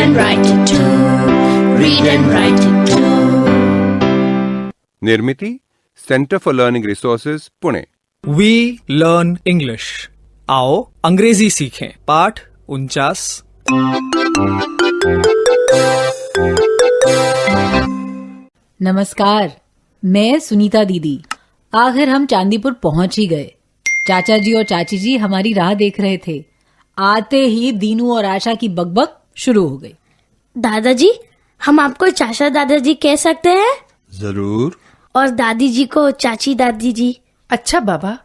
and write it too. Read and write it too. Nirmiti centre for learning resources Pune. We learn English. आओ अंग्रेजी सीखें। पाठ 49। नमस्कार, मैं सुनीता दीदी। आखिर हम चांदीपुर पहुंच ही गए। चाचा जी और चाची जी हमारी राह देख रहे थे। आते ही दीनू और आशा की बकबक शुरू हो गई। दादाजी, हम आपको चाचा दादाजी कह सकते हैं? जरूर। और दादी जी को चाची दादी जी। अच्छा बाबा।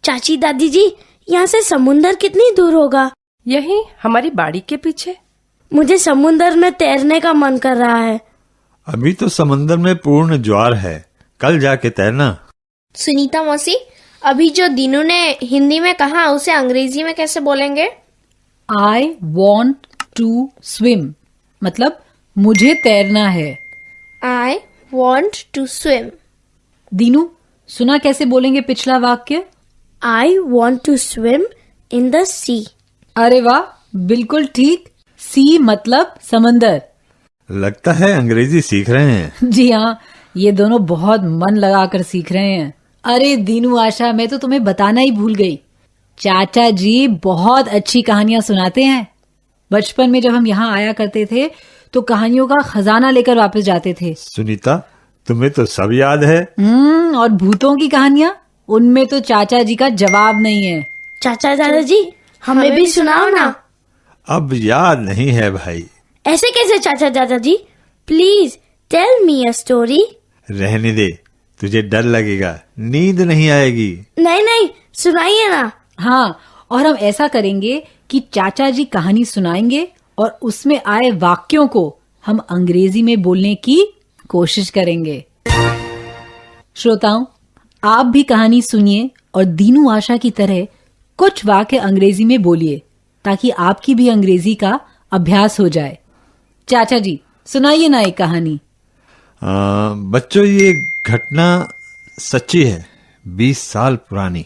चाची दादी जी, यहाँ से समुंदर कितनी दूर होगा? यही हमारी बाड़ी के पीछे। मुझे समुंदर में तैरने का मन कर रहा है। अभी तो समंदर में पूर्ण ज्वार है, कल जाके तैरना। सुनीता मौसी, अभी जो दीनू ने हिंदी में कहा उसे अंग्रेजी में कैसे बोलेंगे? I want to swim मतलब मुझे तैरना है। I want to swim. Dinu, सुना कैसे बोलेंगे पिछला वाक्य? I want to swim in the sea. अरे वाह, बिल्कुल ठीक। सी मतलब समंदर। लगता है अंग्रेजी सीख रहे हैं। जी हाँ, ये दोनों बहुत मन लगाकर सीख रहे हैं। अरे दीनू आशा, मैं तो तुम्हें बताना ही भूल गई। चाचा जी बहुत अच्छी कहानियां सुनाते हैं। बचपन में जब हम यहाँ आया करते थे तो कहानियों का खजाना लेकर वापस जाते थे। सुनीता, तुम्हें तो सब याद है। और भूतों की कहानियां, उनमें तो चाचा जी का जवाब नहीं है। चाचा दादाजी, हमें भी सुनाओ ना। अब याद नहीं है भाई। ऐसे कैसे चाचा दादाजी? Please tell me a story. रहने दे, तुझे डर लगेगा, नींद नहीं आएगी। नहीं नहीं, सुनाइए ना। हाँ, और हम ऐसा करेंगे कि चाचा जी कहानी सुनाएंगे और उसमें आए वाक्यों को हम अंग्रेजी में बोलने की कोशिश करेंगे। श्रोताओं, आप भी कहानी सुनिए और दीनू आशा की तरह कुछ वाक्य अंग्रेजी में बोलिए ताकि आपकी भी अंग्रेजी का अभ्यास हो जाए। चाचा जी, सुनाइए ना एक कहानी। बच्चों, ये घटना सच्ची है, 20 साल पुरानी।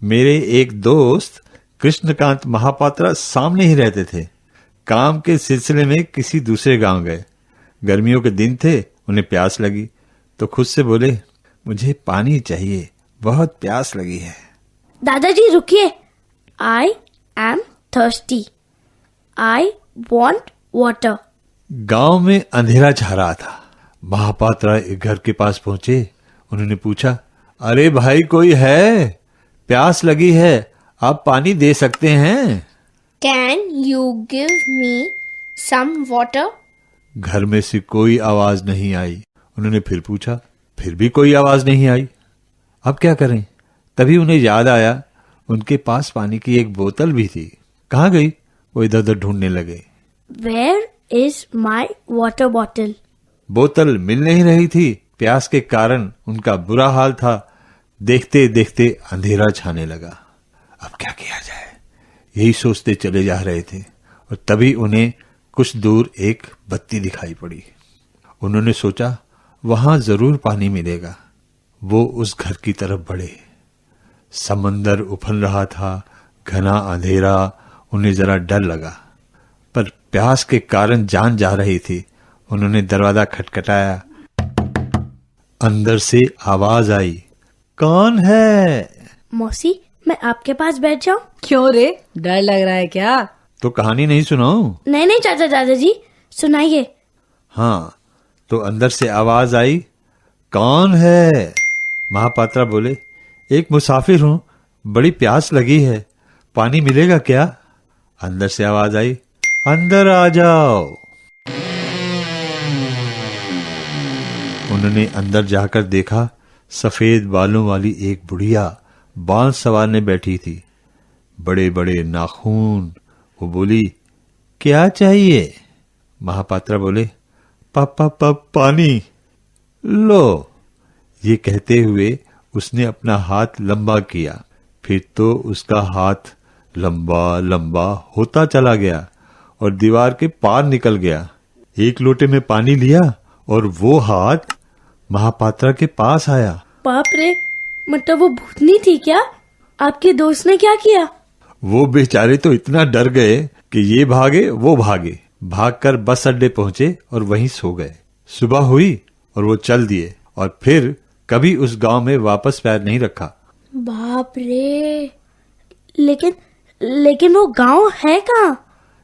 मेरे एक दोस्त कृष्णकांत महापात्रा सामने ही रहते थे। काम के सिलसिले में किसी दूसरे गांव गए। गर्मियों के दिन थे, उन्हें प्यास लगी तो खुद से बोले, मुझे पानी चाहिए, बहुत प्यास लगी है। दादाजी रुकिए। I am thirsty. I want water. गांव में अंधेरा छा रहा था। महापात्रा एक घर के पास पहुंचे। उन्होंने पूछा, अरे भाई, कोई है? प्यास लगी है, आप पानी दे सकते हैं? Can you give me some water? घर में से कोई आवाज नहीं आई। उन्होंने फिर पूछा, फिर भी कोई आवाज नहीं आई। अब क्या करें? तभी उन्हें याद आया, उनके पास पानी की एक बोतल भी थी। कहाँ गई? वो इधर उधर ढूंढने लगे। Where is my water bottle? बोतल मिल नहीं रही थी। प्यास के कारण उनका बुरा हाल था। देखते देखते अंधेरा छाने लगा। अब क्या किया जाए, यही सोचते चले जा रहे थे और तभी उन्हें कुछ दूर एक बत्ती दिखाई पड़ी। उन्होंने सोचा, वहां जरूर पानी मिलेगा। वो उस घर की तरफ बढ़े। समंदर उफल रहा था, घना अंधेरा। उन्हें जरा डर लगा, पर प्यास के कारण जान जा रही थी। उन्होंने दरवाजा खटखटाया। अंदर से आवाज आई, कौन है? मौसी, मैं आपके पास बैठ जाऊं? क्यों रे, डर लग रहा है क्या? तो कहानी नहीं सुनाऊं? नहीं नहीं चाचा दादाजी, सुनाइए। हाँ, तो अंदर से आवाज आई, कौन है? महापात्रा बोले, एक मुसाफिर हूं, बड़ी प्यास लगी है, पानी मिलेगा क्या? अंदर से आवाज आई, अंदर आ जाओ। उन्होंने अंदर जाकर देखा, सफेद बालों वाली एक बुढ़िया बांस संवारने बैठी थी, बड़े बड़े नाखून। वो बोली, क्या चाहिए? महापात्रा बोले, पापा पानी। लो। ये कहते हुए उसने अपना हाथ लंबा किया। फिर तो उसका हाथ लंबा लंबा होता चला गया और दीवार के पार निकल गया। एक लोटे में पानी लिया और वो हाथ महापात्रा के पास आया। बाप रे, मतलब वो भूतनी थी क्या? आपके दोस्त ने क्या किया? वो बेचारे तो इतना डर गए कि ये भागे वो भागे, भागकर बस अड्डे पहुंचे और वहीं सो गए। सुबह हुई और वो चल दिए और फिर कभी उस गांव में वापस पैर नहीं रखा। बाप रे, लेकिन वो गांव है कहाँ?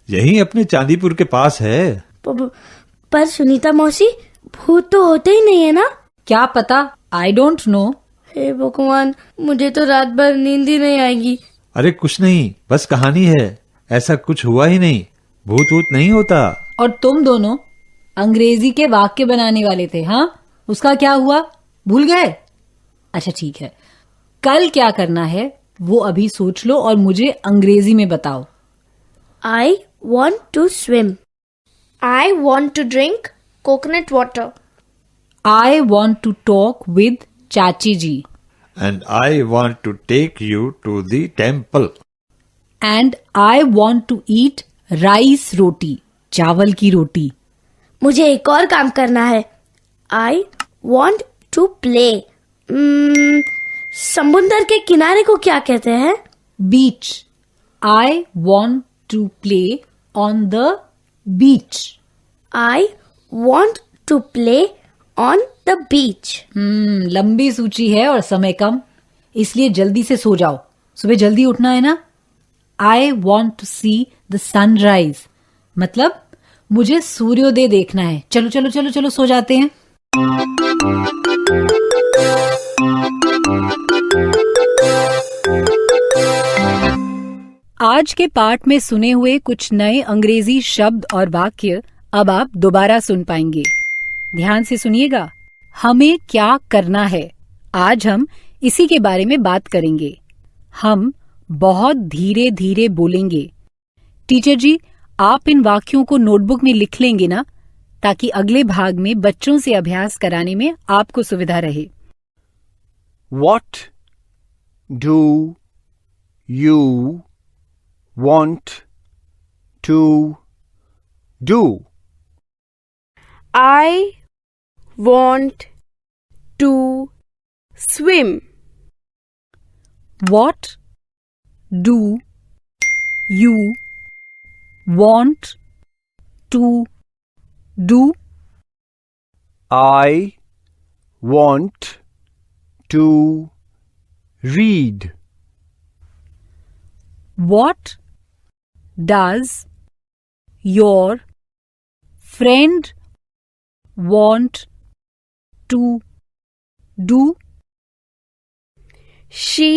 यहीं अपने चांदीपुर के पास है। पर सुनीता मौसी, भूत तो होते ही नहीं है ना? क्या पता, आई डोंट नो। हे भगवान, मुझे तो रात भर नींद ही नहीं आएगी। अरे कुछ नहीं, बस कहानी है, ऐसा कुछ हुआ ही नहीं, भूत वूत नहीं होता। और तुम दोनों अंग्रेजी के वाक्य बनाने वाले थे, हाँ? उसका क्या हुआ, भूल गए? अच्छा ठीक है, कल क्या करना है वो अभी सोच लो और मुझे अंग्रेजी में बताओ। I want to swim. I want to drink coconut water. I want to talk with चाची जी. And I want to take you to the temple. And I want to eat rice रोटी, चावल की रोटी. मुझे एक और काम करना है। I want to play. समुंदर के किनारे को क्या कहते हैं? Beach. I want to play on the beach. I want to play on the beach. लंबी सूची है और समय कम, इसलिए जल्दी से सो जाओ, सुबह जल्दी उठना है ना। I want to see the sunrise, मतलब मुझे सूर्योदय देखना है। चलो चलो चलो चलो सो जाते हैं। आज के पाठ में सुने हुए कुछ नए अंग्रेजी शब्द और वाक्य अब आप दोबारा सुन पाएंगे। ध्यान से सुनिएगा। हमें क्या करना है, आज हम इसी के बारे में बात करेंगे। हम बहुत धीरे धीरे बोलेंगे। टीचर जी, आप इन वाक्यों को नोटबुक में लिख लेंगे ना, ताकि अगले भाग में बच्चों से अभ्यास कराने में आपको सुविधा रहे। What do you want to do? I want to swim. What do you want to do? I want to read. What does your friend want to do? She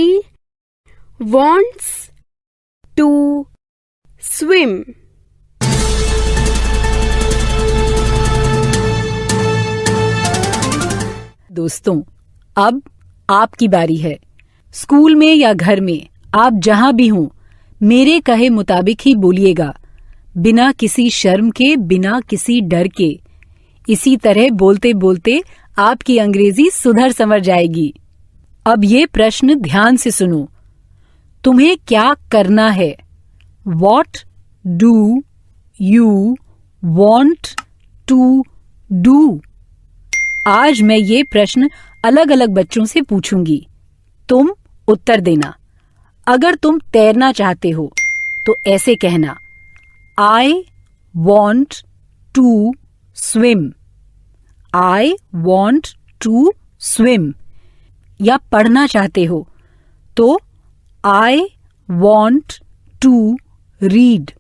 wants to swim. दोस्तों, अब आपकी बारी है। School में या घर में, आप जहां भी हों, मेरे कहे मुताबिक ही बोलिएगा, बिना किसी शर्म के, बिना किसी डर के। इसी तरह बोलते बोलते आपकी अंग्रेजी सुधर संवर जाएगी। अब ये प्रश्न ध्यान से सुनो। तुम्हें क्या करना है? What do you want to do? आज मैं ये प्रश्न अलग अलग बच्चों से पूछूंगी, तुम उत्तर देना। अगर तुम तैरना चाहते हो तो ऐसे कहना, I want to swim. I want to swim. या पढ़ना चाहते हो तो I want to read.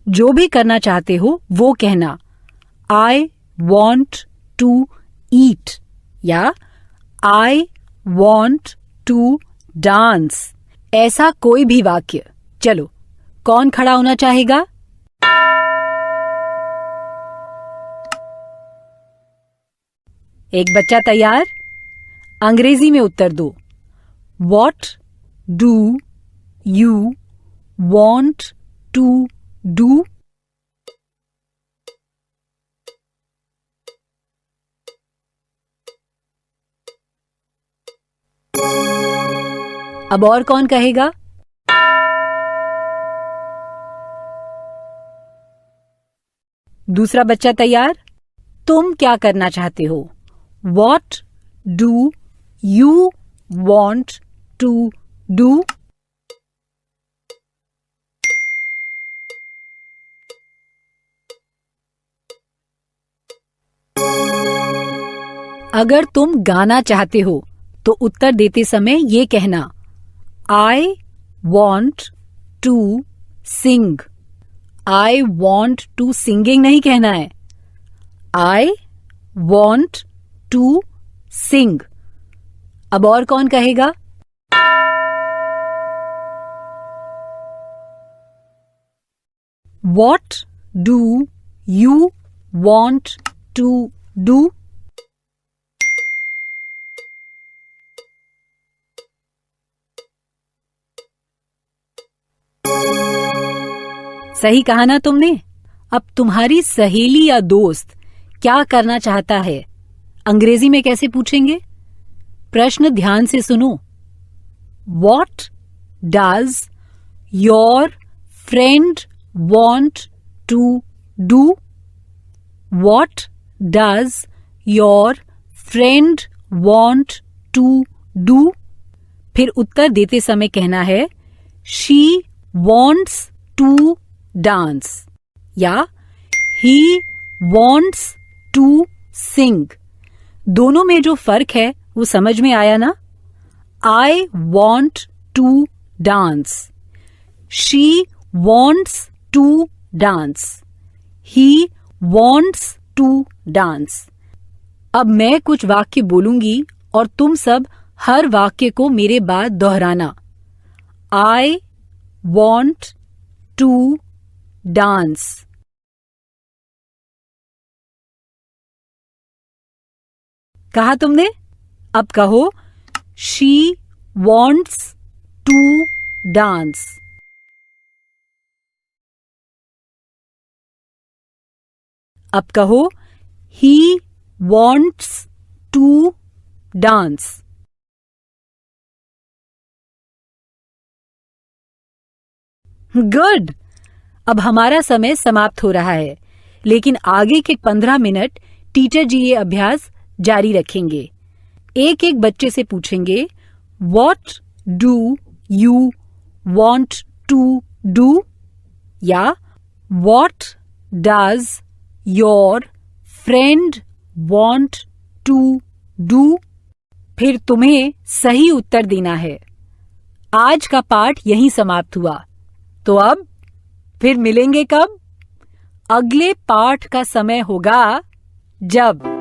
जो भी करना चाहते हो वो कहना, I want to eat या I want to dance. ऐसा कोई भी वाक्य। चलो, कौन खड़ा होना चाहेगा? एक बच्चा तैयार? अंग्रेजी में उत्तर दो। What do you want to do? अब और कौन कहेगा? दूसरा बच्चा तैयार? तुम क्या करना चाहते हो? What do you want to do? अगर तुम गाना चाहते हो तो उत्तर देते समय ये कहना, I want to sing. I want to singing नहीं कहना है. I want to sing. अब और कौन कहेगा? What do you want to do? सही कहा ना तुमने? अब तुम्हारी सहेली या दोस्त क्या करना चाहता है, अंग्रेजी में कैसे पूछेंगे? प्रश्न ध्यान से सुनो. What does your friend want to do? What does your friend want to do? फिर उत्तर देते समय कहना है, She wants to dance या he wants to sing. दोनों में जो फर्क है वो समझ में आया ना? I want to dance. She wants to dance. He wants to dance. अब मैं कुछ वाक्य बोलूंगी और तुम सब हर वाक्य को मेरे बाद दोहराना. I want to dance. कहा तुमने? अब कहो, She wants to dance. अब कहो, He wants to dance. Good. अब हमारा समय समाप्त हो रहा है, लेकिन आगे के 15 मिनट टीचर जी ये अभ्यास जारी रखेंगे. एक एक बच्चे से पूछेंगे, What do you want to do? या What does your friend want to do? फिर तुम्हें सही उत्तर देना है. आज का पाठ यहीं समाप्त हुआ. तो अब फिर मिलेंगे कब? अगले पाठ का समय होगा जब